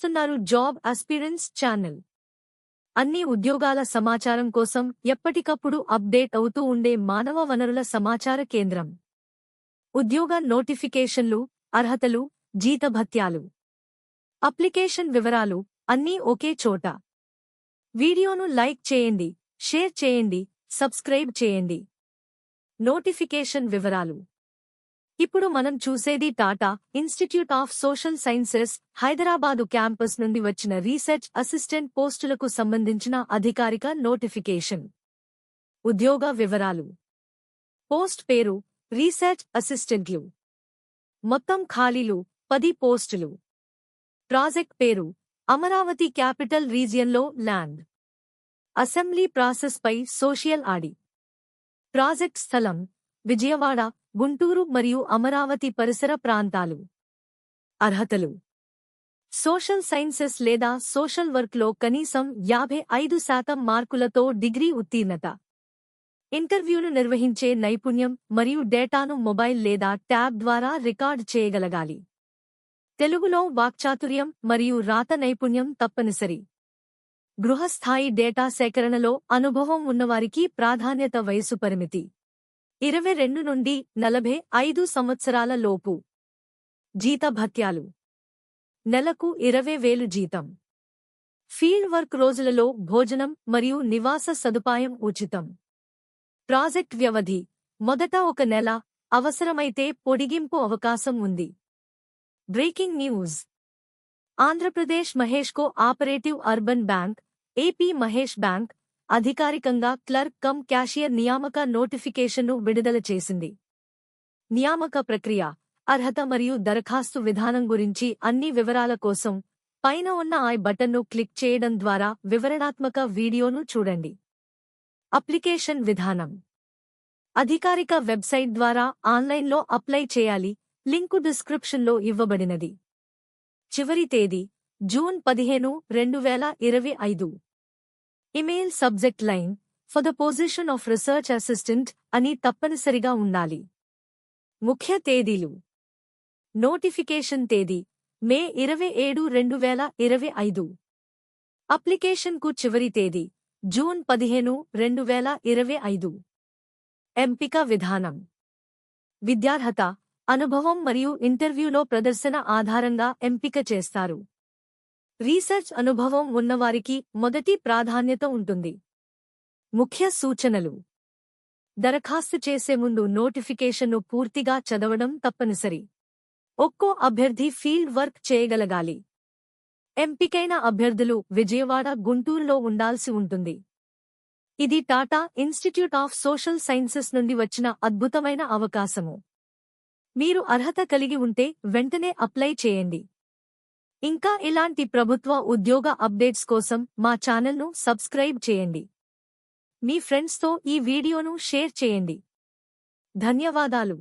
చూస్తున్నారు job aspirants channel. అన్ని ఉద్యోగాల సమాచారం కోసం ఎప్పటికప్పుడు అప్డేట్ అవుతూ ఉండే మానవ వనరుల సమాచార కేంద్రం. ఉద్యోగ నోటిఫికేషన్లు, అర్హతలు, జీతభత్యాలు, అప్లికేషన్ వివరాలు అన్నీ ఒకే చోట. వీడియోను లైక్ చేయండి, షేర్ చేయండి, సబ్స్క్రైబ్ చేయండి. నోటిఫికేషన్ వివరాలు. ఇప్పుడు మనం చూసేది Tata institute of social sciences Hyderabad campus నుండి వచ్చిన రీసెర్చ్ అసిస్టెంట్ పోస్టులకు సంబంధించిన అధికారిక నోటిఫికేషన్. ఉద్యోగ వివరాలు. పోస్ట్ పేరు రీసెర్చ్ అసిస్టెంట్లు. మొత్తం ఖాళీలు 10 పోస్టులు. ప్రాజెక్ట్ పేరు అమరావతి క్యాపిటల్ రీజియన్లో ల్యాండ్ అసెంబ్లీ ప్రాసెస్పై సోషల్ ఆడిట్. ప్రాజెక్ట్ స్థలం విజయవాడ, గుంటూరు మరియు అమరావతి పరిసర ప్రాంతాలు. అర్హతలు. సోషల్ సైన్సెస్ లేదా సోషల్ వర్క్లో కనీసం 55% మార్కులతో డిగ్రీ ఉత్తీర్ణత. ఇంటర్వ్యూను నిర్వహించే నైపుణ్యం మరియు డేటాను మొబైల్ లేదా ట్యాబ్ ద్వారా రికార్డ్ చేయగలగాలి. తెలుగులో వాక్చాతుర్యం మరియు రాత నైపుణ్యం తప్పనిసరి. గృహస్థాయి డేటా సేకరణలో అనుభవం ఉన్నవారికి ప్రాధాన్యత. వయసు పరిమితి 22 నుండి 45 సంవత్సరాల లోపు. జీతభత్యాలు. నెలకు 20,000 జీతం. ఫీల్డ్ వర్క్ రోజులలో భోజనం మరియు నివాస సదుపాయం ఉచితం. ప్రాజెక్ట్ వ్యవధి మొదట 1 నెల, అవసరమైతే పొడిగింపు అవకాశం ఉంది. Breaking news. Andhra Pradesh Mahesh co operative urban bank, AP Mahesh bank అధికారికంగా క్లర్క్ కమ్ క్యాషియర్ నియామక నోటిఫికేషన్ను విడుదల చేసింది. నియామక ప్రక్రియ, అర్హత మరియు దరఖాస్తు విధానం గురించి అన్ని వివరాల కోసం పైన ఉన్న ఐ బటన్ను క్లిక్ చేయడం ద్వారా వివరణాత్మక వీడియోను చూడండి. అప్లికేషన్ విధానం. అధికారిక వెబ్సైట్ ద్వారా ఆన్లైన్లో అప్లై చేయాలి. లింకు డిస్క్రిప్షన్లో ఇవ్వబడినది. చివరి తేదీ June 15, 2025. Email subject line for the position of research assistant అని తప్పనిసరిగా ఉండాలి. ముఖ్య తేదీలు. నోటిఫికేషన్ తేదీ మే 27, 2025. అప్లికేషన్కు చివరి తేదీ జూన్ 15, 2025. ఎంపిక విధానం. విద్యార్హత, అనుభవం మరియు ఇంటర్వ్యూలో ప్రదర్శన ఆధారంగా ఎంపిక చేస్తారు. రీసెర్చ్ అనుభవం ఉన్నవారికి మొదటి ప్రాధాన్యత ఉంటుంది. ముఖ్య సూచనలు. దరఖాస్తు చేసే ముందు నోటిఫికేషన్ను పూర్తిగా చదవడం తప్పనిసరి. ఒక్కో అభ్యర్థి ఫీల్డ్ వర్క్ చేయగలగాలి. ఎంపికైన అభ్యర్థులు విజయవాడ, గుంటూరులో ఉండాల్సి ఉంటుంది. ఇది Tata institute of social sciences నుండి వచ్చిన అద్భుతమైన అవకాశము. మీరు అర్హత కలిగి ఉంటే వెంటనే అప్లై చేయండి. ఇంకా ఇలాంటి ప్రభుత్వ ఉద్యోగ అప్డేట్స్ కోసం మా ఛానల్ను సబ్స్క్రైబ్ చేయండి. మీ ఫ్రెండ్స్తో ఈ వీడియోను షేర్ చేయండి. ధన్యవాదాలు.